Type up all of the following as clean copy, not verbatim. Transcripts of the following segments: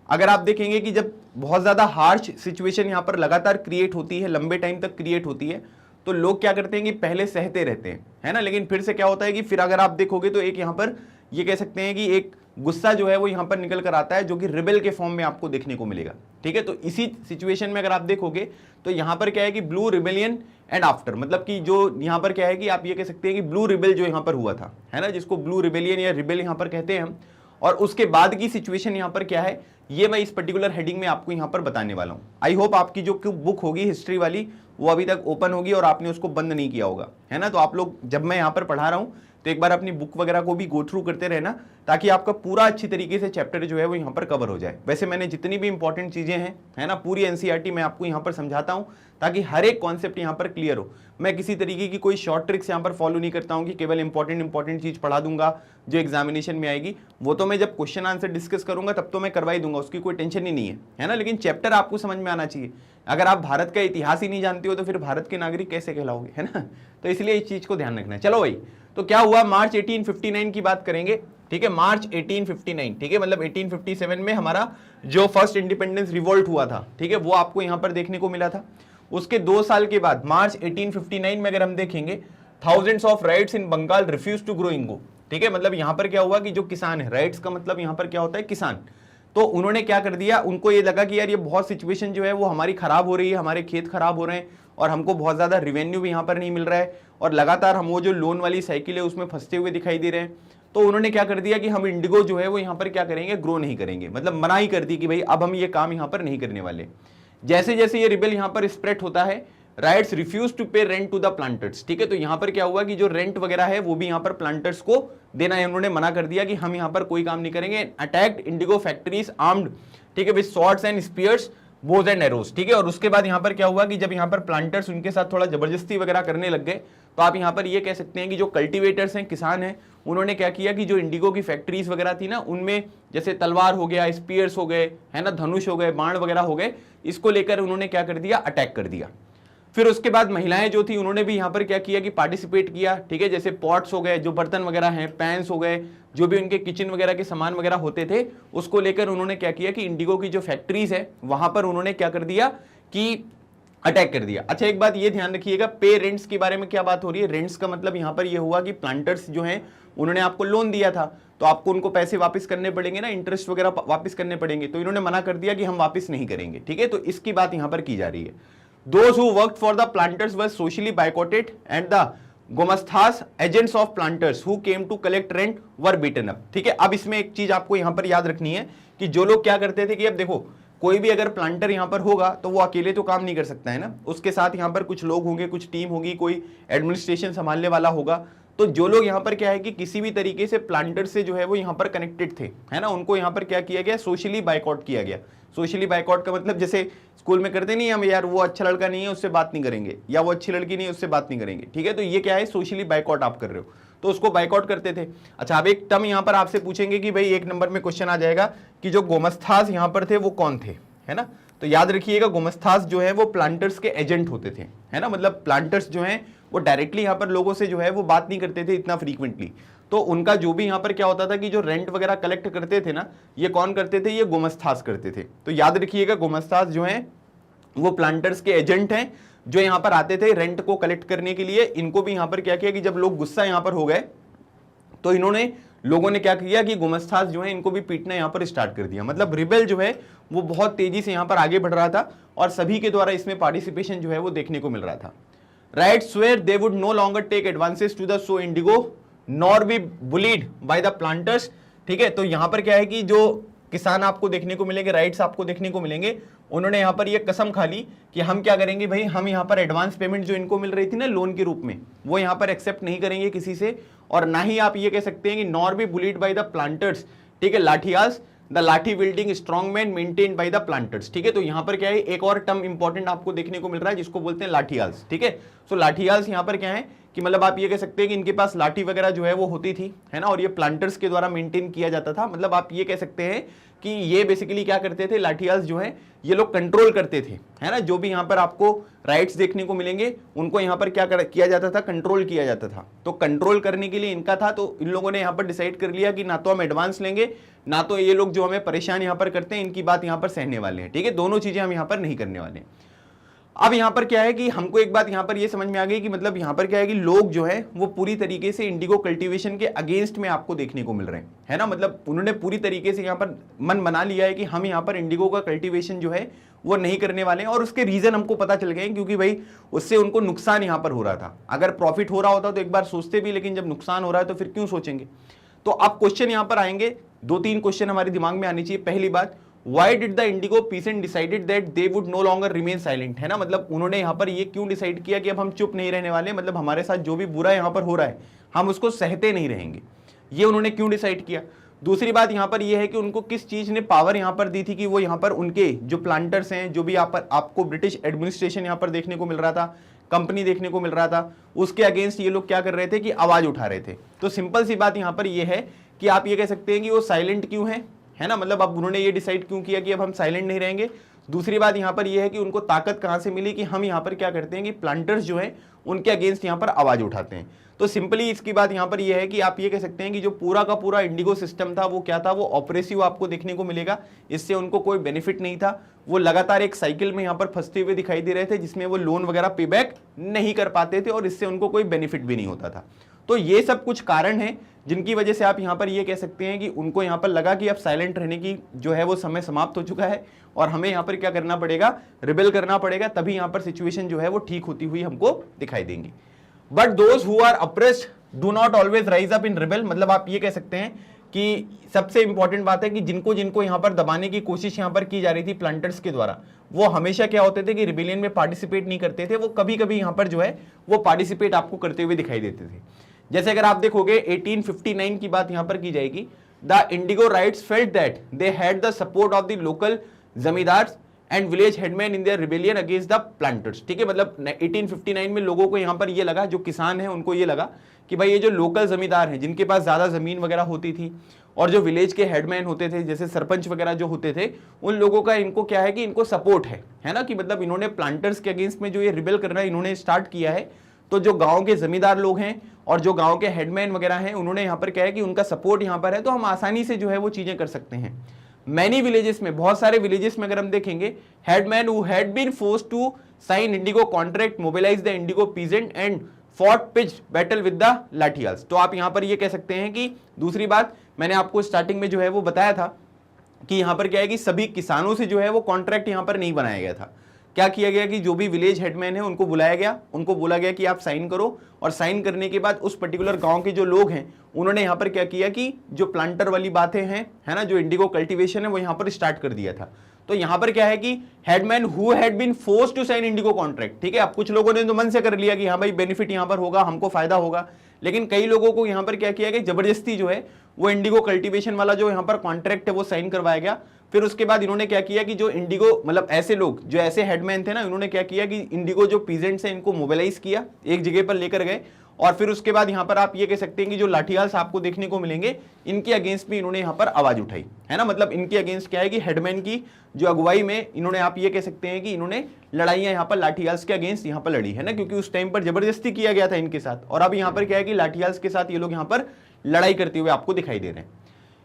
अगर आप देखेंगे कि जब बहुत ज्यादा हार्श सिचुएशन यहाँ पर लगातार क्रिएट होती है, लंबे टाइम तक क्रिएट होती है, तो लोग क्या करते हैं कि पहले सहते रहते हैं, है ना, लेकिन फिर से क्या होता है कि फिर अगर आप देखोगे तो एक यहाँ पर ये कह सकते हैं कि एक गुस्सा जो है वो यहाँ पर निकल कर आता है, जो कि रिबेल के फॉर्म में आपको देखने को मिलेगा। ठीक है, तो इसी सिचुएशन में अगर आप देखोगे तो यहाँ पर क्या है कि ब्लू रिबेलियन एंड आफ्टर, मतलब कि जो यहाँ पर क्या है कि आप ये कह सकते हैं कि ब्लू रिबेल जो यहाँ पर हुआ था, है ना, जिसको ब्लू रिबेलियन या रिबेल यहाँ पर कहते हैं हम, और उसके बाद की सिचुएशन यहाँ पर क्या है, ये मैं इस पर्टिकुलर हेडिंग में आपको यहाँ पर बताने वाला हूँ। आई होप आपकी जो बुक होगी हिस्ट्री वाली वो अभी तक ओपन होगी और आपने उसको बंद नहीं किया होगा, है ना। तो आप लोग जब मैं यहाँ पर पढ़ा रहा हूँ तो एक बार अपनी बुक वगैरह को भी गो थ्रू करते रहना, ताकि आपका पूरा अच्छी तरीके से चैप्टर जो है वो यहाँ पर कवर हो जाए। वैसे मैंने जितनी भी इंपॉर्टेंट चीजें हैं, है ना, पूरी एनसीईआरटी मैं आपको यहाँ पर समझाता हूँ ताकि हर एक कॉन्सेप्ट यहाँ पर क्लियर हो। मैं किसी तरीके की कोई शॉर्ट ट्रिक्स यहाँ पर फॉलो नहीं करता हूँ कि केवल इंपॉर्टेंट चीज पढ़ा दूंगा जो एग्जामिनेशन में आएगी। वो तो मैं जब क्वेश्चन आंसर डिस्कस करूंगा तब तो मैं करवा ही दूंगा, उसकी कोई टेंशन ही नहीं है ना, लेकिन चैप्टर आपको समझ में आना चाहिए। अगर आप भारत का इतिहास ही नहीं जानते हो तो फिर भारत के नागरिक कैसे कहलाओगे, है ना। तो इसलिए इस चीज को ध्यान रखना है। चलो भाई, तो क्या हुआ, मार्च 1859 की बात करेंगे। ठीक है, मार्च 1859, ठीक है, मतलब 1857 में हमारा जो फर्स्ट इंडिपेंडेंस रिवोल्ट हुआ था, ठीक है, वो आपको यहां पर देखने को मिला था। उसके 2 साल के बाद मार्च 1859 में अगर हम देखेंगे, thousands of ryots in Bengal refuse to grow indigo. ठीक है, मतलब यहां पर क्या हुआ कि जो किसान है, राइट्स का मतलब यहां पर क्या होता है, किसान, तो उन्होंने क्या कर दिया, उनको ये लगा कि यार ये बहुत सिचुएशन जो है वो हमारी खराब हो रही है, हमारे खेत खराब हो रहे हैं और हमको बहुत ज्यादा रिवेन्यू भी यहाँ पर नहीं मिल रहा है और लगातार हम वो जो लोन वाली साइकिल है उसमें फंसते हुए दिखाई दे रहे हैं। तो उन्होंने क्या कर दिया कि हम इंडिगो जो है वो यहाँ पर क्या करेंगे, ग्रो नहीं करेंगे, मतलब मना ही कर दी कि भाई अब हम ये काम यहाँ पर नहीं करने वाले। जैसे जैसे ये रिबेल यहाँ पर स्प्रेड होता है, राइट्स रिफ्यूज टू पे रेंट टू द प्लांटर्स। ठीक है, तो यहाँ पर क्या हुआ कि जो रेंट वगैरह है वो भी यहाँ पर प्लांटर्स को देना है, उन्होंने मना कर दिया कि हम यहाँ पर कोई काम नहीं करेंगे। अटैक्ड इंडिगो फैक्ट्रीज आर्म्ड, ठीक है, with swords and spears, bows and arrows. ठीक है, और उसके बाद यहाँ पर क्या हुआ कि जब यहाँ पर प्लांटर्स उनके साथ थोड़ा जबरदस्ती वगैरह करने लग गए, तो आप यहाँ पर ये कह सकते हैं कि जो कल्टीवेटर्स हैं, किसान हैं, उन्होंने क्या किया कि जो इंडिगो की फैक्ट्रीज वगैरह थी ना, उनमें जैसे तलवार हो गया, स्पीयर्स हो गए, है ना, धनुष हो गए, बाण वगैरह हो गए, इसको लेकर उन्होंने क्या कर दिया, अटैक कर दिया। फिर उसके बाद महिलाएं जो थी उन्होंने भी यहाँ पर क्या किया कि पार्टिसिपेट किया। ठीक है, जैसे पॉट्स हो गए, जो बर्तन वगैरह हैं, पैंस हो गए, जो भी उनके किचन वगैरह के सामान वगैरह होते थे, उसको लेकर उन्होंने क्या किया कि इंडिगो की जो फैक्ट्रीज है वहां पर उन्होंने क्या कर दिया कि अटैक कर दिया। अच्छा, एक बात ये ध्यान रखिएगा, पे रेंट्स के बारे में क्या बात हो रही है। रेंट्स का मतलब यहाँ पर ये हुआ कि प्लांटर्स जो हैं उन्होंने आपको लोन दिया था, तो आपको उनको पैसे वापस करने पड़ेंगे ना, इंटरेस्ट वगैरह वापस करने पड़ेंगे, तो इन्होंने मना कर दिया कि हम वापस नहीं करेंगे। ठीक है, तो इसकी बात यहाँ पर की जा रही है। Those who worked for the planters were socially boycotted and the gomasthas agents of planters who came to collect rent were beaten up। ठीक है, अब इसमें एक चीज आपको यहां पर याद रखनी है कि जो लोग क्या करते थे कि अब देखो, कोई भी अगर प्लांटर यहां पर होगा तो वो अकेले तो काम नहीं कर सकता है ना, उसके साथ यहां पर कुछ लोग होंगे, कुछ टीम होगी, कोई एडमिनिस्ट्रेशन संभालने वाला होगा। तो जो लोग यहाँ पर क्या है कि किसी भी तरीके से प्लांटर से जो है वो यहाँ पर कनेक्टेड थे, है ना, उनको यहाँ पर क्या किया गया, सोशली बाइकआउट किया गया। सोशली बाइकआउट का मतलब जैसे स्कूल में करते नहीं हम, यार वो अच्छा लड़का नहीं है उससे बात नहीं करेंगे, या वो अच्छी लड़की नहीं है उससे बात नहीं करेंगे। ठीक है, तो ये क्या है, सोशली बाइकआउट आप कर रहे हो, तो उसको बाइकआउट करते थे। अच्छा, अब एक टर्म यहाँ पर आपसे पूछेंगे कि भाई 1 नंबर में क्वेश्चन आ जाएगा कि जो गोमस्थास यहाँ पर थे वो कौन थे, है ना। तो याद रखिएगा, गोमस्थास जो है वो प्लांटर्स के एजेंट होते थे, है ना, मतलब प्लांटर्स जो हैं वो डायरेक्टली यहाँ पर लोगों से जो है वो बात नहीं करते थे इतना फ्रीक्वेंटली। तो उनका जो भी यहाँ पर क्या होता था कि जो रेंट वगैरह कलेक्ट करते थे ना, ये कौन करते थे, ये गोमस्थास करते थे। तो याद रखिएगा, गोमस्थास जो हैं वो प्लांटर्स के एजेंट हैं, जो यहाँ पर आते थे रेंट को कलेक्ट करने के लिए। इनको भी यहाँ पर क्या किया कि जब लोग गुस्सा यहाँ पर हो गए तो इन्होंने, लोगों ने क्या किया कि गोमस्थास जो है इनको भी पीटना यहाँ पर स्टार्ट कर दिया। मतलब रिबेल जो है वो बहुत तेजी से यहाँ पर आगे बढ़ रहा था और सभी के द्वारा इसमें पार्टिसिपेशन जो है वो देखने को मिल रहा था। Right swore they would no longer take advances to the sow indigo nor be bullied by the planters. ठीक है, तो यहां पर क्या है कि जो किसान आपको देखने को मिलेंगे, राइट्स आपको देखने को मिलेंगे, उन्होंने यहां पर ये कसम खा ली कि हम क्या करेंगे भाई, हम यहां पर एडवांस पेमेंट जो इनको मिल रही थी ना लोन के रूप में, वो यहां पर एक्सेप्ट नहीं करेंगे किसी से, और ना ही आप ये कह सकते हैं कि nor be bullied by the planters. ठीक है, lathiyals the lathi wielding strong man maintain by the planters. ठीक है, तो यहां पर क्या है, एक और टर्म इंपॉर्टेंट आपको देखने को मिल रहा है जिसको बोलते हैं लाठियाल्स। ठीक है, सो लाठियाल्स यहां पर क्या है कि मतलब आप ये कह सकते हैं कि इनके पास लाठी वगैरह जो है वो होती थी, है ना, और ये प्लांटर्स के द्वारा मेंटेन किया जाता था। मतलब आप ये कह सकते हैं कि ये बेसिकली क्या करते थे, लाठियाल्स जो है ये लोग कंट्रोल करते थे, है ना। जो भी यहाँ पर आपको राइट्स देखने को मिलेंगे उनको यहाँ पर क्या किया जाता था, कंट्रोल किया जाता था। तो कंट्रोल करने के लिए इनका था, तो इन लोगों ने यहाँ पर डिसाइड कर लिया कि ना तो हम एडवांस लेंगे, ना तो ये लोग जो हमें परेशान यहाँ पर करते हैं इनकी बात यहाँ पर सहने वाले हैं, ठीक है। दोनों चीजें हम यहाँ पर नहीं करने वाले हैं। अब यहाँ पर क्या है कि हमको एक बात यहाँ पर ये समझ में आ गई कि मतलब यहाँ पर क्या है कि लोग जो है वो पूरी तरीके से इंडिगो कल्टीवेशन के अगेंस्ट में आपको देखने को मिल रहे हैं, है ना। मतलब उन्होंने पूरी तरीके से यहाँ पर मन बना लिया है कि हम यहाँ पर इंडिगो का कल्टीवेशन जो है वो नहीं करने वाले हैं। और उसके रीजन हमको पता चल गए, क्योंकि भाई उससे उनको नुकसान यहाँ पर हो रहा था। अगर प्रॉफिट हो रहा होता तो एक बार सोचते भी, लेकिन जब नुकसान हो रहा है तो फिर क्यों सोचेंगे। तो अब क्वेश्चन यहाँ पर आएंगे, 2-3 क्वेश्चन हमारे दिमाग में आनी चाहिए। पहली बात, Why did the Indigo peasant decided that they would no longer remain silent, है ना। मतलब उन्होंने यहाँ पर ये क्यों डिसाइड किया कि अब हम चुप नहीं रहने वाले, मतलब हमारे साथ जो भी बुरा यहाँ पर हो रहा है हम उसको सहते नहीं रहेंगे, ये उन्होंने क्यों डिसाइड किया। दूसरी बात यहाँ पर यह है कि उनको किस चीज ने पावर यहाँ पर दी थी कि वो यहाँ पर उनके जो प्लांटर्स हैं, जो भी यहाँ पर आपको ब्रिटिश एडमिनिस्ट्रेशन यहाँ पर देखने को मिल रहा था, कंपनी देखने को मिल रहा था, उसके अगेंस्ट ये लोग क्या कर रहे थे कि आवाज उठा रहे थे। तो सिंपल सी बात यहाँ पर यह है कि आप ये कह सकते हैं कि वो साइलेंट क्यों है ना। मतलब अब उन्होंने ये डिसाइड क्यों किया कि अब हम साइलेंट नहीं रहेंगे। दूसरी बात यहाँ पर यह है कि उनको ताकत कहाँ से मिली कि हम यहाँ पर क्या करते हैं कि प्लांटर्स जो है उनके अगेंस्ट यहाँ पर आवाज उठाते हैं। तो सिंपली इसकी बात यहाँ पर यह है कि आप ये कह सकते हैं कि जो पूरा का पूरा इंडिगो सिस्टम था वो क्या था, वो ऑपरेसिव आपको देखने को मिलेगा। इससे उनको कोई बेनिफिट नहीं था, वो लगातार एक साइकिल में यहाँ पर फंसते हुए दिखाई दे रहे थे जिसमें वो लोन वगैरह पे बैक नहीं कर पाते थे और इससे उनको कोई बेनिफिट भी नहीं होता था। तो ये सब कुछ कारण है जिनकी वजह से आप यहाँ पर ये कह सकते हैं कि उनको यहाँ पर लगा कि अब साइलेंट रहने की जो है वो समय समाप्त हो चुका है और हमें यहाँ पर क्या करना पड़ेगा, रिबेल करना पड़ेगा, तभी यहाँ पर सिचुएशन जो है वो ठीक होती हुई हमको दिखाई देंगी। But those who are oppressed do not always rise up in rebel. मतलब आप ये कह सकते हैं कि सबसे इंपॉर्टेंट बात है कि जिनको जिनको यहाँ पर दबाने की कोशिश यहाँ पर की जा रही थी प्लांटर्स के द्वारा, वो हमेशा क्या होते थे कि रिबेलियन में पार्टिसिपेट नहीं करते थे, वो कभी कभी यहाँ पर जो है वो पार्टिसिपेट आपको करते हुए दिखाई देते थे। जैसे अगर आप देखोगे 1859 की बात यहां पर की जाएगी, the Indigo rights felt that they had the support of the local zamindars and village headman in their rebellion against the planters. ठीक है, मतलब 1859 में लोगों को यहां पर ये लगा, जो किसान है उनको ये लगा कि भाई ये जो लोकल जमींदार हैं जिनके पास ज्यादा जमीन वगैरह होती थी और जो विलेज के हेडमैन होते थे जैसे सरपंच वगैरह जो होते थे, उन लोगों का इनको क्या है कि इनको सपोर्ट है ना, कि मतलब इन्होंने प्लांटर्स के अगेंस्ट में जो ये रिबेल करना इन्होंने स्टार्ट किया है, तो जो गांव के जमींदार लोग हैं और जो गांव के हेडमैन वगैरह हैं उन्होंने यहाँ पर क्या है कि उनका सपोर्ट यहाँ पर है, तो हम आसानी से जो है वो चीजें कर सकते हैं। मैनी विलेजेस में, बहुत सारे विलेजेस में अगर हम देखेंगे, headman who had been forced to sign indigo contract mobilize the indigo peasant and fought pitch battle with the lathiyals. तो आप यहाँ पर ये कह सकते हैं कि दूसरी बात मैंने आपको स्टार्टिंग में जो है वो बताया था कि यहाँ पर क्या है कि सभी किसानों से जो है वो कॉन्ट्रैक्ट यहाँ पर नहीं बनाया गया था। क्या किया गया कि जो भी विलेज हेडमैन है उनको बुलाया गया, उनको बोला गया कि आप साइन करो, और साइन करने के बाद उस पर्टिकुलर गांव के जो लोग हैं उन्होंने यहाँ पर क्या किया कि जो प्लांटर वाली बातें हैं, है ना, जो इंडिगो कल्टीवेशन है वो यहाँ पर स्टार्ट कर दिया था। तो यहाँ पर क्या है कि headman who had been forced to sign indigo contract, ठीक है, अब कुछ लोगों ने तो मन से कर लिया कि हाँ भाई बेनिफिट यहाँ पर होगा, हमको फायदा होगा, लेकिन कई लोगों को यहाँ पर क्या किया गया, जबरदस्ती जो है वो इंडिगो कल्टीवेशन वाला जो यहाँ पर कॉन्ट्रैक्ट है वो साइन करवाया गया। फिर उसके बाद इन्होंने क्या किया कि जो इंडिगो, मतलब ऐसे लोग जो ऐसे हेडमैन थे ना, इन्होंने क्या किया कि इंडिगो जो पीजेंट्स हैं इनको मोबिलाइज किया, एक जगह पर लेकर गए, और फिर उसके बाद यहाँ पर आप ये कह सकते हैं कि जो लाठियाल्स आपको देखने को मिलेंगे इनके अगेंस्ट भी इन्होंने यहाँ पर आवाज उठाई, है ना। मतलब इनके अगेंस्ट क्या है कि हेडमैन की जो अगुवाई में इन्होंने, आप ये कह सकते हैं कि इन्होंने लड़ाइयां यहाँ पर लाठियाल्स के अगेंस्ट यहाँ पर लड़ी, है ना, क्योंकि उस टाइम पर जबरदस्ती किया गया था इनके साथ, और अब यहाँ पर क्या है कि लाठियाल्स के साथ ये लोग यहाँ पर लड़ाई करते हुए आपको दिखाई दे रहे हैं।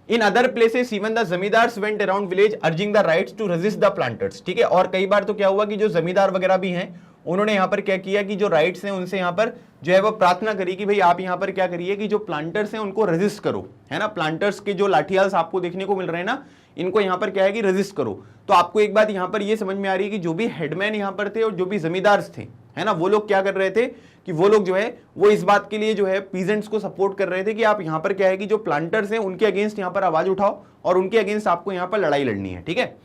In other places even the zamindars went around village urging the ryots to resist the planters, ठीक है। और कई बार तो क्या हुआ कि जो जमींदार वगैरह भी हैं उन्होंने यहाँ पर क्या किया कि जो राइट्स हैं उनसे यहाँ पर जो है वो प्रार्थना करी कि भाई आप यहाँ पर क्या करिए कि जो प्लांटर्स हैं उनको रेजिस्ट करो, है ना, प्लांटर्स के जो लाठियाल्स आपको देखने को मिल रहे हैं ना, इनको यहाँ पर क्या है कि रेजिस्ट करो। तो आपको एक बात यहाँ पर ये समझ में आ रही है कि जो भी हेडमैन यहाँ पर थे और जो भी जमींदार्स थे, है ना, वो लोग क्या कर रहे थे कि वो लोग जो है वो इस बात के लिए जो है पीजेंट्स को सपोर्ट कर रहे थे कि आप यहाँ पर क्या है कि जो प्लांटर्स हैं उनके अगेंस्ट यहाँ पर आवाज उठाओ और उनके अगेंस्ट आपको यहाँ पर लड़ाई लड़नी है, ठीक है।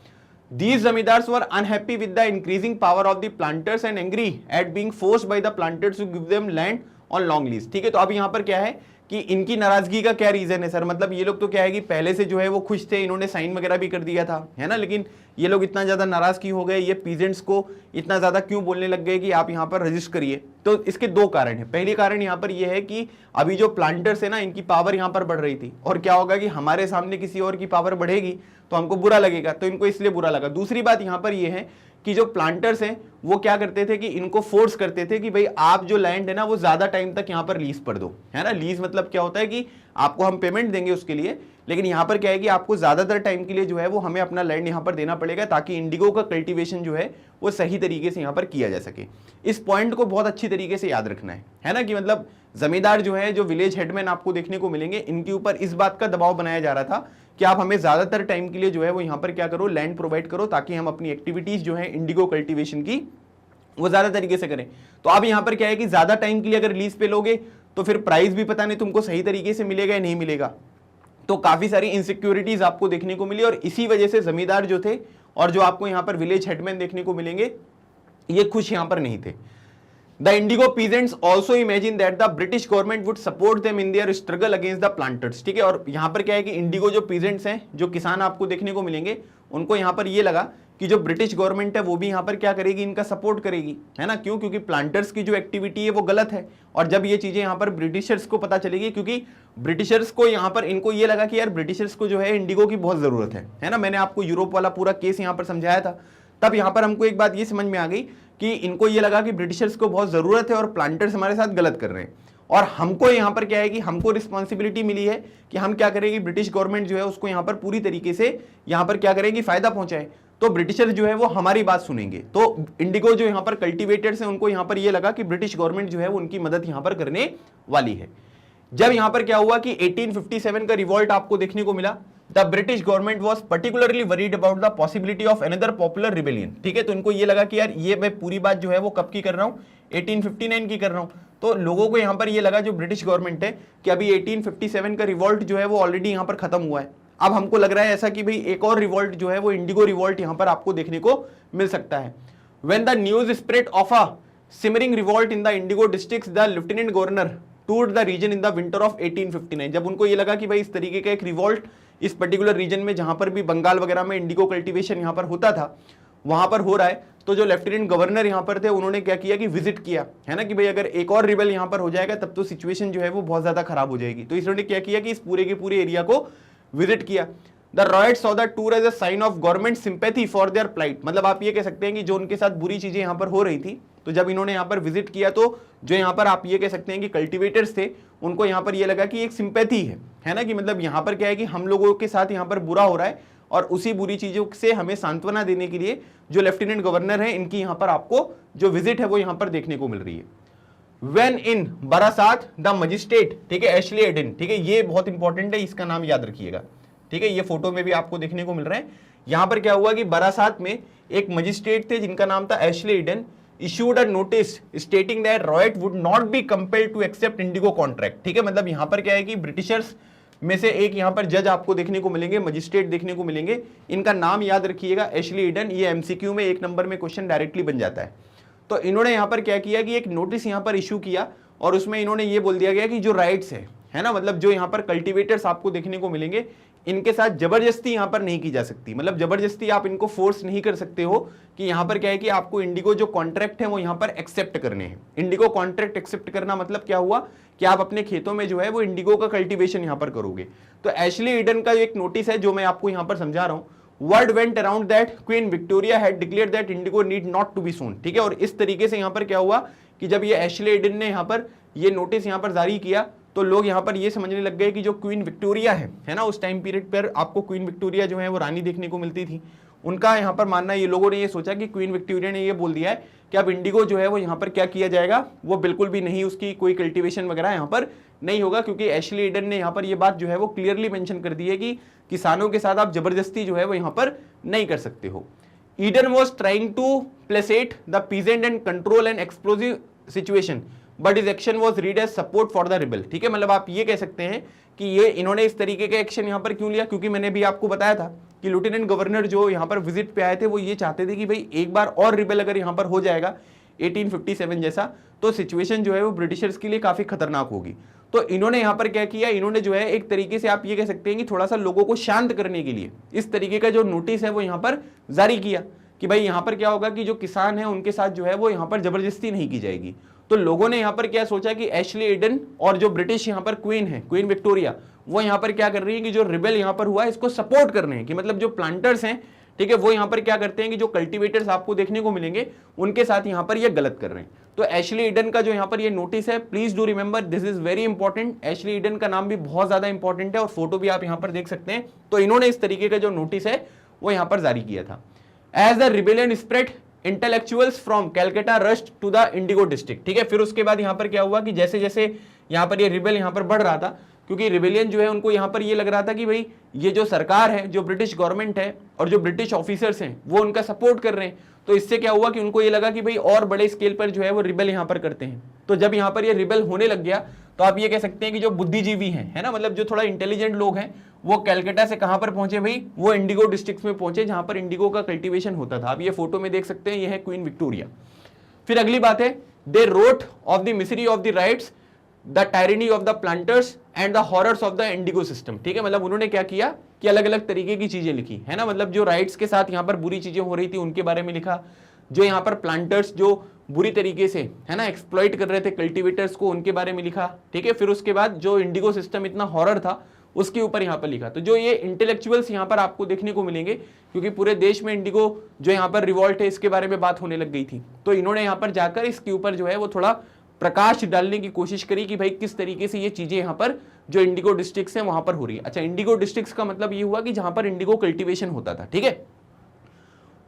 These zamindars were unhappy with the increasing power of the planters and angry at being forced by the planters to give them land on long lease, ठीक है। तो अब यहाँ पर क्या है कि इनकी नाराजगी का क्या रीजन है सर, मतलब ये लोग तो क्या है कि पहले से जो है वो खुश थे, इन्होंने साइन वगैरह भी कर दिया था, है ना, लेकिन ये लोग इतना ज्यादा नाराज क्यों हो गए, ये पीजेंट्स को इतना ज्यादा क्यों बोलने लग गए कि आप यहाँ पर रजिस्टर करिए। तो इसके दो कारण है। पहले कारण यहाँ पर यह है कि अभी जो प्लांटर्स है ना, इनकी पावर यहाँ पर बढ़ रही थी, और क्या होगा कि हमारे सामने किसी और की पावर बढ़ेगी तो हमको बुरा लगेगा, तो इनको इसलिए बुरा लगा। दूसरी बात यहाँ पर यह है कि जो प्लांटर्स हैं वो क्या करते थे कि इनको फोर्स करते थे कि भाई आप जो लैंड है ना वो ज्यादा टाइम तक यहाँ पर लीज पर दो, है ना। लीज मतलब क्या होता है कि आपको हम पेमेंट देंगे उसके लिए, लेकिन यहाँ पर क्या है कि आपको ज्यादातर टाइम के लिए जो है वो हमें अपना लैंड यहाँ पर देना पड़ेगा, ताकि इंडिगो का कल्टीवेशन जो है वो सही तरीके से यहाँ पर किया जा सके। इस पॉइंट को बहुत अच्छी तरीके से याद रखना है ना, कि मतलब जमींदार जो है, जो विलेज हेडमैन आपको देखने को मिलेंगे, इनके ऊपर इस बात का दबाव बनाया जा रहा था कि आप हमें ज्यादातर टाइम के लिए जो है वो यहाँ पर क्या करो, लैंड प्रोवाइड करो, ताकि हम अपनी एक्टिविटीज जो है इंडिगो कल्टीवेशन की वो ज्यादा तरीके से करें। तो अब यहाँ पर क्या है कि ज्यादा टाइम के लिए अगर लीज पे लोगे तो फिर प्राइस भी पता नहीं तुमको सही तरीके से मिलेगा या नहीं मिलेगा, तो काफी सारी इनसिक्योरिटीज आपको देखने को मिली, और इसी वजह से जमींदार जो थे और जो आपको यहाँ पर विलेज हेडमैन देखने को मिलेंगे, ये खुश यहाँ पर नहीं थे। The Indigo peasants also imagine that the British government would support them in their struggle against the planters, ठीक है। और यहाँ पर क्या है कि इंडिगो जो पीजेंट्स हैं, जो किसान आपको देखने को मिलेंगे, उनको यहाँ पर ये लगा कि जो ब्रिटिश गवर्नमेंट है वो भी यहाँ पर क्या करेगी, इनका सपोर्ट करेगी, है ना। क्यों? क्योंकि प्लांटर्स की जो एक्टिविटी है वो गलत है, और जब ये चीजें यहाँ पर ब्रिटिशर्स को पता चलेगी, क्योंकि ब्रिटिशर्स को यहाँ पर इनको ये लगा कि यार ब्रिटिशर्स को जो है इंडिगो की बहुत जरूरत है ना। मैंने आपको यूरोप वाला पूरा केस यहाँ पर समझाया था, तब यहाँ पर हमको एक बात ये समझ में आ गई कि इनको ये लगा कि ब्रिटिशर्स को बहुत जरूरत है और प्लांटर्स हमारे साथ गलत कर रहे हैं, और हमको यहाँ पर क्या है कि हमको रिस्पॉन्सिबिलिटी मिली है कि हम क्या करेंगे, ब्रिटिश गवर्नमेंट जो है उसको यहाँ पर पूरी तरीके से यहाँ पर क्या करेगी, फायदा पहुंचाए। तो ब्रिटिशर्स जो है वो हमारी बात सुनेंगे। तो इंडिगो जो यहाँ पर कल्टीवेटर्स हैं, उनको यहाँ पर ये लगा कि ब्रिटिश गवर्नमेंट जो है वो उनकी मदद यहाँ पर करने वाली है। जब यहाँ पर क्या हुआ कि 1857 का रिवॉल्ट आपको देखने को मिला, the British government was particularly worried about the possibility of another popular rebellion, ठीक है। तो इनको ये लगा कि यार ये मैं पूरी बात जो है वो कब की कर रहा हूँ, 1859 की कर रहा हूँ। तो लोगों को यहाँ पर ये लगा, जो ब्रिटिश गवर्नमेंट है, कि अभी 1857 का रिवॉल्ट जो है वो ऑलरेडी यहाँ पर खत्म हुआ है। अब हमको लग रहा है ऐसा कि भाई एक और रिवॉल्ट जो है वो इंडिगो रिवॉल्ट यहाँ पर आपको देखने को मिल सकता है। When the news spread of a simmering revolt in the indigo district, the lieutenant governor toured the region in the winter of 1859। जब उनको ये लगा कि भाई इस तरीके का एक रिवॉल्ट इस पर्टिकुलर रीजन में, जहां पर भी बंगाल वगैरह में इंडिगो कल्टीवेशन यहां पर होता था, वहां पर हो रहा है, तो जो लेफ्टिनेंट गवर्नर यहां पर थे, उन्होंने क्या किया कि विजिट किया, है ना, कि भाई अगर एक और रिबेल यहां पर हो जाएगा तब तो सिचुएशन जो है वो बहुत ज्यादा खराब हो जाएगी। तो इसने क्या किया कि इस पूरे के पूरे एरिया को विजिट किया। The ryots saw the tour as a sign of government sympathy for their plight, मतलब आप ये कह सकते हैं कि जो उनके साथ बुरी चीजें यहां पर हो रही थी, तो जब इन्होंने यहाँ पर विजिट किया, तो जो यहाँ पर आप ये कह सकते हैं कि कल्टीवेटर्स थे, उनको यहाँ पर ये लगा कि एक सिंपैथी है ना, कि मतलब यहाँ पर क्या है कि हम लोगों के साथ यहाँ पर बुरा हो रहा है, और उसी बुरी चीजों से हमें सांत्वना देने के लिए जो लेफ्टिनेंट गवर्नर है, इनकी यहाँ पर आपको जो विजिट है वो यहाँ पर देखने को मिल रही है। When in Barasat the magistrate, ठीक है, एशली एडन, ठीक है, ये बहुत इंपॉर्टेंट है, इसका नाम याद रखिएगा, ठीक है, ये फोटो में भी आपको देखने को मिल रहा है। यहाँ पर क्या हुआ कि बरासात में एक मजिस्ट्रेट थे जिनका नाम था Ashley Eden, issued a notice stating that Royat would not be compelled to accept Indigo contract, ठीक है। मतलब यहाँ पर क्या है कि ब्रिटिशर्स में से एक यहाँ पर जज आपको देखने को मिलेंगे, मजिस्ट्रेट देखने को मिलेंगे, इनका नाम याद रखिएगा, एशली एडन। ये एमसीक्यू में 1 नंबर में क्वेश्चन डायरेक्टली बन जाता है। तो इन्होंने यहाँ पर क्या किया कि एक नोटिस यहाँ पर इशू किया, और उसमें इन्होंने ये बोल दिया गया कि जो राइट्स है ना, मतलब जो यहाँ पर कल्टीवेटर्स आपको देखने को मिलेंगे, इनके साथ जबरदस्ती यहाँ पर नहीं की जा सकती। मतलब जबरदस्ती आप इनको फोर्स नहीं कर सकते हो कि यहाँ पर क्या है कि आपको इंडिगो जो कॉन्ट्रैक्ट है वो यहाँ पर एक्सेप्ट करने हैं। इंडिगो कॉन्ट्रैक्ट एक्सेप्ट करना मतलब क्या हुआ कि आप अपने खेतों में जो है वो इंडिगो का कल्टीवेशन यहाँ पर करोगे। तो एशली एडन का एक नोटिस है जो मैं आपको यहाँ पर समझा रहा हूँ, word went around that Queen Victoria had declared that indigo need not to be sown, ठीक है। और इस तरीके से यहाँ पर क्या हुआ कि जब ये एशली एडन ने यहाँ पर ये नोटिस यहाँ पर जारी किया, तो लोग यहाँ पर ये समझने लग गए कि जो क्वीन विक्टोरिया है ना, उस टाइम पीरियड पर आपको क्वीन विक्टोरिया जो है वो रानी देखने को मिलती थी, उनका यहाँ पर मानना, ये लोगों ने ये सोचा कि क्वीन विक्टोरिया ने ये बोल दिया है कि अब इंडिगो जो है वो यहाँ पर क्या किया जाएगा, वो बिल्कुल भी नहीं, उसकी कोई कल्टीवेशन वगैरह यहाँ पर नहीं होगा, क्योंकि एशली एडन ने यहाँ पर ये बात जो है वो क्लियरली मेंशन कर दी है कि किसानों के साथ आप जबरदस्ती जो है वो यहाँ पर नहीं कर सकते हो। Eden was trying to placate the peasant and control and explosive situation, but his action was read as support for the rebel, ठीक है। मतलब आप ये कह सकते हैं कि ये इन्होंने इस तरीके का एक्शन यहाँ पर क्यों लिया, क्योंकि मैंने भी आपको बताया था कि लेफ्टिनेंट गवर्नर जो यहाँ पर विजिट पे आए थे वो ये चाहते थे कि भाई एक बार और रिबेल अगर यहाँ पर हो जाएगा 1857 जैसा, तो सिचुएशन जो है वो ब्रिटिशर्स के लिए काफी खतरनाक होगी। तो इन्होंने यहां पर क्या किया, इन्होंने जो है एक तरीके से आप ये कह सकते हैं कि थोड़ा सा लोगों को शांत करने के लिए इस तरीके का जो नोटिस है वो यहां पर जारी किया कि भाई यहां पर क्या होगा कि जो किसान है उनके साथ जो है वो यहां पर जबरदस्ती नहीं की जाएगी। तो लोगों ने यहां पर क्या सोचा कि एशली एडन और जो ब्रिटिश यहां पर क्वीन है, क्वीन विक्टोरिया, वो यहां पर क्या कर रही है कि जो रिबेल यहां पर हुआ है इसको सपोर्ट कर रहे हैं, कि मतलब जो प्लांटर्स हैं, ठीक है, वो यहां पर क्या करते हैं कि जो कल्टीवेटर्स आपको देखने को मिलेंगे उनके साथ यहां पर ये गलत कर रहे हैं। तो एशली ईडन का जो यहां पर ये नोटिस है, please do remember this is very important. Ashley Eden का नाम भी बहुत ज्यादा इंपॉर्टेंट है और फोटो भी आप यहां पर देख सकते हैं। तो इन्होंने इस तरीके का जो नोटिस है वो यहां पर जारी किया था। As the rebellion spread, intellectuals from Calcutta rushed to the indigo district, ठीक है। फिर उसके बाद यहां पर क्या हुआ कि जैसे जैसे यहां पर ये रिबेल यहां पर बढ़ रहा था, क्योंकि रिबेलियन जो है उनको यहां पर ये लग रहा था कि भाई ये जो सरकार है, जो ब्रिटिश गवर्नमेंट है और जो ब्रिटिश ऑफिसर्स हैं वो उनका सपोर्ट कर रहे हैं। तो इससे क्या हुआ कि उनको ये लगा कि भाई और बड़े स्केल पर जो है वो रिबेल यहां पर करते हैं। तो जब यहां पर ये रिबेल होने लग गया तो आप ये कह सकते हैं कि जो बुद्धिजीवी हैं, है ना, मतलब जो थोड़ा इंटेलिजेंट लोग हैं, वो कैलकाटा से कहां पर पहुंचे भाई, वो इंडिगो डिस्ट्रिक्ट में पहुंचे जहां पर इंडिगो का कल्टीवेशन होता था। आप ये फोटो में देख सकते हैं, ये है क्वीन विक्टोरिया। फिर अगली बात है, they wrote of the Misri of the rights, the tyranny of the planters and the horrors of the Indigo system, ठीक है। मतलब उन्होंने क्या किया कि अलग अलग तरीके की चीजें लिखी, है ना, मतलब जो राइट्स के साथ यहाँ पर बुरी चीजें हो रही थी उनके बारे में लिखा, जो यहाँ पर प्लांटर्स जो बुरी तरीके से, है ना, एक्सप्लॉइट कर रहे थे कल्टीवेटर्स को, उनके बारे में लिखा, ठीक है। फिर उसके बाद जो इंडिगो सिस्टम इतना हॉरर था उसके ऊपर यहाँ पर लिखा। तो जो ये इंटेलेक्चुअल्स यहाँ पर आपको देखने को मिलेंगे, क्योंकि पूरे देश में इंडिगो जो यहाँ पर रिवॉल्ट है इसके बारे में बात होने लग गई थी, तो इन्होंने यहाँ पर जाकर इसके ऊपर जो है वो थोड़ा प्रकाश डालने की कोशिश करी कि भाई किस तरीके से ये चीजें यहाँ पर जो इंडिगो डिस्ट्रिक्ट्स हैं वहां पर हो रही है। अच्छा, इंडिगो डिस्ट्रिक्ट्स का मतलब ये हुआ कि जहां पर इंडिगो कल्टीवेशन होता था, ठीक है।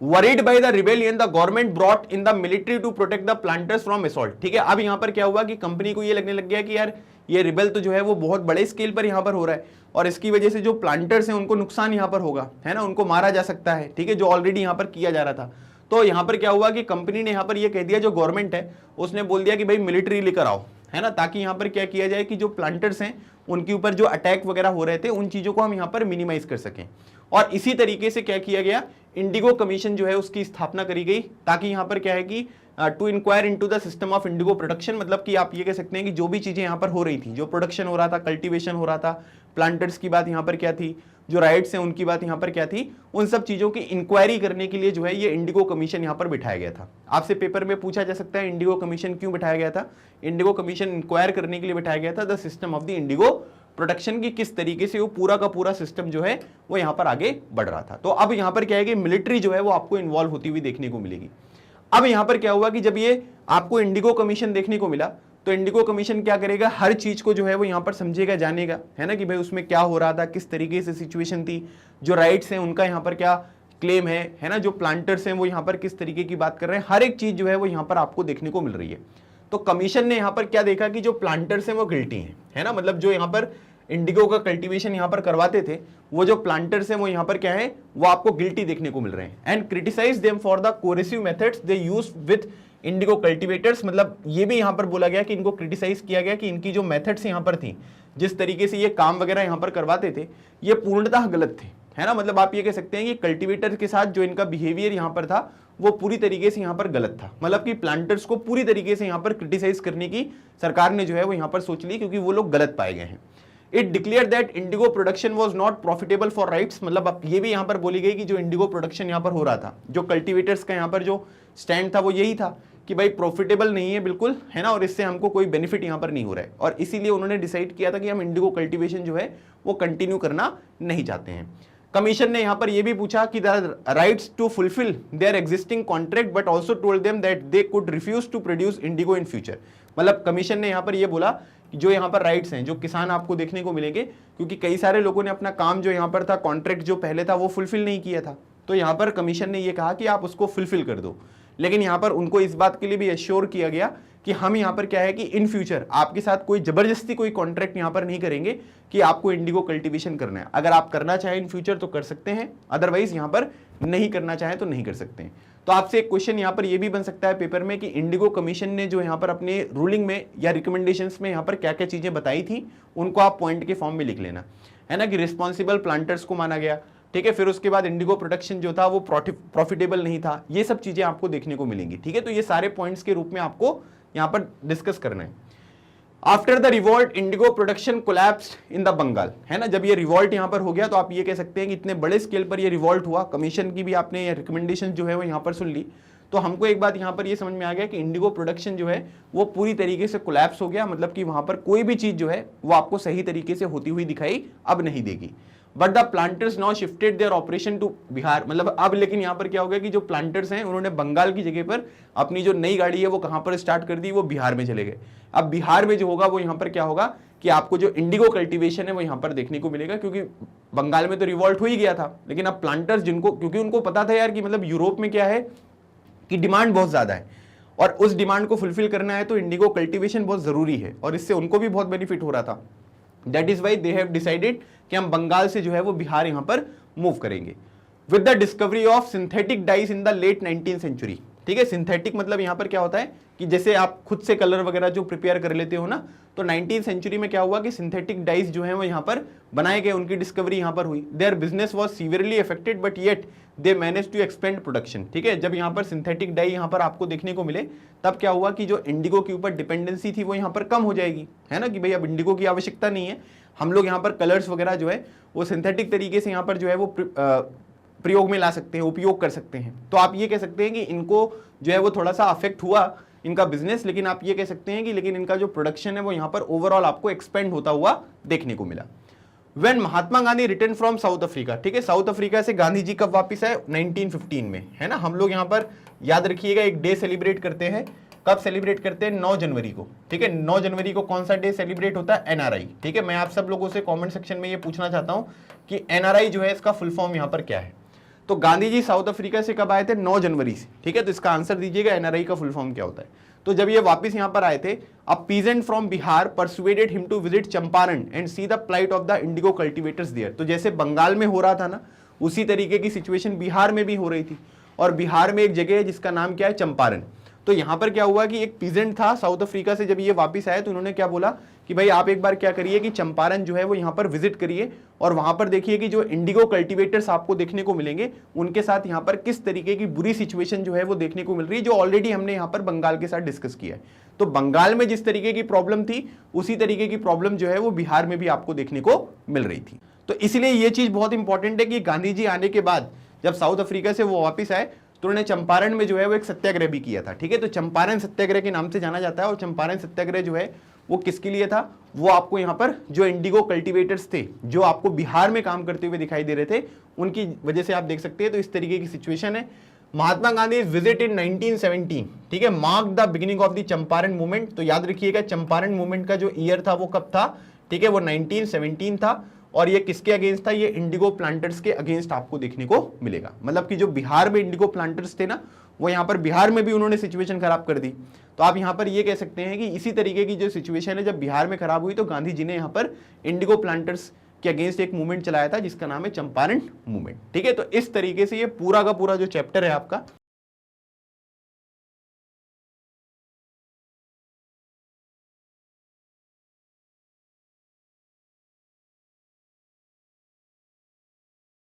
Worried by the rebellion, the government brought in the military to protect the planters from assault, ठीक है। अब यहां पर क्या हुआ कि कंपनी को ये लगने लग गया कि यार ये रिबेल तो जो है वो बहुत बड़े स्केल पर यहां पर हो रहा है और इसकी वजह से जो प्लांटर्स हैं उनको नुकसान यहां पर होगा, है ना, उनको मारा जा सकता है, ठीक है, जो ऑलरेडी यहां पर किया जा रहा था। तो यहां पर क्या हुआ कि कंपनी ने यहां पर यह कह दिया, जो गवर्नमेंट है उसने बोल दिया कि भाई मिलिट्री लेकर आओ, है ना, ताकि यहां पर क्या किया जाए कि जो प्लांटर्स हैं उनके ऊपर जो अटैक वगैरह हो रहे थे उन चीजों को हम यहां पर मिनिमाइज कर सकें। और इसी तरीके से क्या किया गया, इंडिगो कमीशन जो है उसकी स्थापना करी गई, ताकि यहां पर क्या है कि to inquire into the system of indigo production, मतलब कि आप ये कह सकते हैं कि जो भी चीजें यहां पर हो रही थी, जो प्रोडक्शन हो रहा था, कल्टीवेशन हो रहा था, प्लांटर्स की बात यहां पर क्या थी, जो राइट्स हैं उनकी बात यहां पर क्या थी, उन सब चीजों की इंक्वायरी करने के लिए जो है ये इंडिगो कमीशन यहां पर बिठाया गया था। आपसे पेपर में पूछा जा सकता है इंडिगो कमीशन क्यों बिठाया गया था। इंडिगो कमीशन इंक्वायर करने के लिए बिठाया गया था the system of the Indigo production की, किस तरीके से वो पूरा का पूरा सिस्टम जो है वो यहां पर आगे बढ़ रहा था। तो अब यहां पर क्या है कि मिलिट्री जो है वो आपको इन्वॉल्व होती हुई देखने को मिलेगी। अब यहां पर क्या हुआ कि जब ये आपको इंडिगो कमीशन देखने को मिला तो इंडिगो कमीशन क्या करेगा, हर चीज को जो है वो यहां पर समझेगा, जानेगा, है ना, कि भाई उसमें क्या हो रहा था, किस तरीके से सिचुएशन थी, जो राइट्स हैं उनका यहां पर क्या क्लेम है ना, जो प्लांटर्स हैं वो यहां पर किस तरीके की बात कर रहे हैं, हर एक चीज जो है वो यहां पर आपको देखने को मिल रही है। तो कमीशन ने यहां पर क्या देखा कि जो प्लांटर्स हैं वो गिल्टी हैं, है ना, मतलब जो यहां पर इंडिगो का कल्टीवेशन यहां पर करवाते थे वो जो प्लांटर्स हैं वो यहां पर क्या है, वो आपको गिल्टी देखने को मिल रहे हैं। And criticise them for the coercive methods they use with indigo cultivators, मतलब ये भी यहां पर बोला गया कि इनको क्रिटिसाइज किया गया कि इनकी जो मेथड्स यहां पर थी, जिस तरीके से ये काम वगैरह यहां पर करवाते थे, ये पूर्णतः गलत थे, है ना, मतलब आप ये कह सकते हैं कि कल्टीवेटर के साथ जो इनका बिहेवियर यहां पर था वो पूरी तरीके से यहां पर गलत था। मतलब कि प्लांटर्स को पूरी तरीके से यहां पर क्रिटिसाइज करने की सरकार ने जो है वो यहां पर सोच ली, क्योंकि वो लोग गलत पाए गए हैं। It declare that Indigo production was not profitable for rights, मतलब अब ये भी यहां पर बोली गई कि जो इंडिगो प्रोडक्शन यहां पर हो रहा था, जो कल्टीवेटर्स का यहां पर जो स्टैंड था वो यही था कि भाई प्रॉफिटेबल नहीं है बिल्कुल, है ना, और इससे हमको कोई बेनिफिट यहां पर नहीं हो रहा है, और इसीलिए उन्होंने डिसाइड किया था कि हम इंडिगो कल्टीवेशन जो है वो कंटिन्यू करना नहीं चाहते हैं। कमीशन ने यहां पर यह भी पूछा कि the ryots to fulfil their existing contract but also told them that they could refuse to produce indigo in future, मतलब कमीशन ने यहां पर यह बोला कि जो यहां पर राइट्स हैं, जो किसान आपको देखने को मिलेंगे, क्योंकि कई सारे लोगों ने अपना काम जो यहां पर था, कॉन्ट्रैक्ट जो पहले था वो फुलफिल नहीं किया था, तो यहां पर कमीशन ने यह कहा कि आप उसको फुलफिल कर दो। लेकिन यहां पर उनको इस बात के लिए भी एश्योर किया गया कि हम यहां पर क्या है कि इन फ्यूचर आपके साथ कोई जबरदस्ती कोई कॉन्ट्रैक्ट यहां पर नहीं करेंगे कि आपको इंडिगो कल्टीवेशन करना है। अगर आप करना चाहें इन फ्यूचर तो कर सकते हैं, अदरवाइज यहां पर नहीं करना चाहें तो नहीं कर सकते हैं। तो आपसे एक क्वेश्चन यहां पर यह भी बन सकता है पेपर में कि इंडिगो कमीशन ने जो यहां पर अपने रूलिंग में या रिकमेंडेशंस में यहां पर क्या क्या चीजें बताई थी, उनको आप पॉइंट के फॉर्म में लिख लेना, है ना, कि रिस्पॉन्सिबल प्लांटर्स को माना गया, ठीक है, फिर उसके बाद इंडिगो प्रोडक्शन जो था वो प्रॉफिटेबल नहीं था, ये सब चीजें आपको देखने को मिलेंगी, ठीक है। तो ये सारे पॉइंट्स के रूप में आपको यहां पर डिस्कस करना है। After the revolt indigo production collapsed in the Bengal, है ना। जब ये रिवॉल्ट यहां पर हो गया तो आप ये कह सकते हैं कि इतने बड़े स्केल पर ये रिवॉल्ट हुआ, कमीशन की भी आपने रिकमेंडेशन जो है वो यहां पर सुन ली, तो हमको एक बात यहां पर ये समझ में आ गया कि इंडिगो प्रोडक्शन जो है वो पूरी तरीके से कोलैप्स हो गया, मतलब कि वहां पर कोई भी चीज जो है वो आपको सही तरीके से होती हुई दिखाई अब नहीं देगी। But the planters now shifted their operation to Bihar, मतलब अब लेकिन यहाँ पर क्या हो गया कि जो प्लांटर्स हैं उन्होंने बंगाल की जगह पर अपनी जो नई गाड़ी है वो कहां पर स्टार्ट कर दी, वो बिहार में चले गए। अब बिहार में जो होगा वो यहाँ पर क्या होगा कि आपको जो इंडिगो कल्टीवेशन है वो यहाँ पर देखने को मिलेगा, क्योंकि बंगाल में तो रिवॉल्ट हो ही गया था, लेकिन अब प्लांटर्स जिनको, क्योंकि उनको पता था यार कि मतलब यूरोप में क्या है कि डिमांड बहुत ज्यादा है और उस डिमांड को फुलफिल करना है तो इंडिगो कल्टीवेशन बहुत जरूरी है और इससे उनको भी बहुत बेनिफिट हो रहा था। That is why they have decided कि हम बंगाल से जो है वो बिहार यहां पर मूव करेंगे। With the discovery of synthetic dyes in the late 19th century, ठीक है, सिंथेटिक मतलब यहां पर क्या होता है कि जैसे आप खुद से कलर वगैरह जो प्रिपेयर कर लेते हो ना, तो 19th सेंचुरी में क्या हुआ कि सिंथेटिक डाइस जो है वो यहां पर बनाए गए, उनकी डिस्कवरी यहां पर हुई। Their business was severely affected but yet they manage to expand production, ठीक है। जब यहां पर सिंथेटिक डाई यहां पर आपको देखने को मिले तब क्या हुआ कि जो इंडिगो के ऊपर डिपेंडेंसी थी वो यहां पर कम हो जाएगी, है ना, कि भाई अब इंडिगो की आवश्यकता नहीं है, हम लोग यहाँ पर कलर्स वगैरह जो है वो सिंथेटिक तरीके से यहाँ पर जो है वो प्रयोग में ला सकते हैं, उपयोग कर सकते हैं। तो आप ये कह सकते हैं कि इनको जो है वो थोड़ा सा अफेक्ट हुआ इनका बिजनेस, लेकिन आप ये कह सकते हैं कि लेकिन इनका जो प्रोडक्शन है वो यहाँ पर ओवरऑल आपको एक्सपेंड होता हुआ देखने को मिला। When Mahatma Gandhi return from south Africa, ठीक है, साउथ अफ्रीका से गांधी जी कब वापिस आए? 1915 में, है ना। हम लोग यहाँ पर याद रखिएगा एक डे सेलिब्रेट करते हैं, कब सेलिब्रेट करते हैं? 9 जनवरी को, ठीक है। 9 जनवरी को कौन सा डे सेलिब्रेट होता है? एनआरआई, ठीक है। मैं आप सब लोगों से कमेंट सेक्शन में ये पूछना चाहता हूं कि एनआरआई जो है इसका फुल फॉर्म यहां पर क्या है। तो गांधी जी साउथ अफ्रीका से कब आए थे? 9 जनवरी से, ठीक है। तो इसका आंसर दीजिएगा एनआरआई का फुल फॉर्म क्या होता है। तो जब ये वापस यहां पर आए थे, a peasant from Bihar persuaded him to visit Champaran and see the plight of the indigo cultivators there. तो जैसे बंगाल में हो रहा था ना, उसी तरीके की सिचुएशन बिहार में भी हो रही थी, और बिहार में एक जगह है जिसका नाम क्या है? चंपारण। तो यहां पर क्या हुआ कि एक पीजेंट था साउथ अफ्रीका से, जब ये वापस आए तो उन्होंने क्या बोला कि भाई आप एक बार क्या करिए कि चंपारण जो है वो यहां पर विजिट करिए और वहां पर देखिए कि जो इंडिगो कल्टीवेटर्स आपको देखने को मिलेंगे उनके साथ यहां पर किस तरीके की बुरी सिचुएशन जो है वो देखने को मिल रही है, जो ऑलरेडी हमने यहां पर बंगाल के साथ डिस्कस किया है। तो बंगाल में जिस तरीके की प्रॉब्लम थी उसी तरीके की प्रॉब्लम जो है वो बिहार में भी आपको देखने को मिल रही थी। तो इसलिए ये चीज बहुत इंपॉर्टेंट है कि गांधी जी आने के बाद जब साउथ अफ्रीका से वो वापिस आए तो उन्होंने चंपारण में जो है वो एक सत्याग्रह भी किया था, ठीक है। तो चंपारण सत्याग्रह के नाम से जाना जाता है, और चंपारण सत्याग्रह जो है वो किसके लिए था? वो आपको यहाँ पर जो इंडिगो कल्टीवेटर्स थे जो आपको बिहार में काम करते हुए दिखाई दे रहे थे उनकी वजह से आप देख सकते हैं। तो इस तरीके की सिचुएशन है। महात्मा गांधी विजिट इन 1917, ठीक है, mark the beginning of the Champaran movement. तो याद रखिएगा चंपारण मूवमेंट का जो ईयर था वो कब था? ठीक है, वो 1917 था, और ये किसके अगेंस्ट था? ये इंडिगो प्लांटर्स के अगेंस्ट आपको देखने को मिलेगा। मतलब कि जो बिहार में इंडिगो प्लांटर्स थे ना, वो यहाँ पर बिहार में भी उन्होंने सिचुएशन खराब कर दी। तो आप यहाँ पर ये कह सकते हैं कि इसी तरीके की जो सिचुएशन है जब बिहार में खराब हुई तो गांधी जी ने यहाँ पर इंडिगो प्लांटर्स के अगेंस्ट एक मूवमेंट चलाया था जिसका नाम है चंपारण मूवमेंट, ठीक है। तो इस तरीके से ये पूरा का पूरा जो चैप्टर है आपका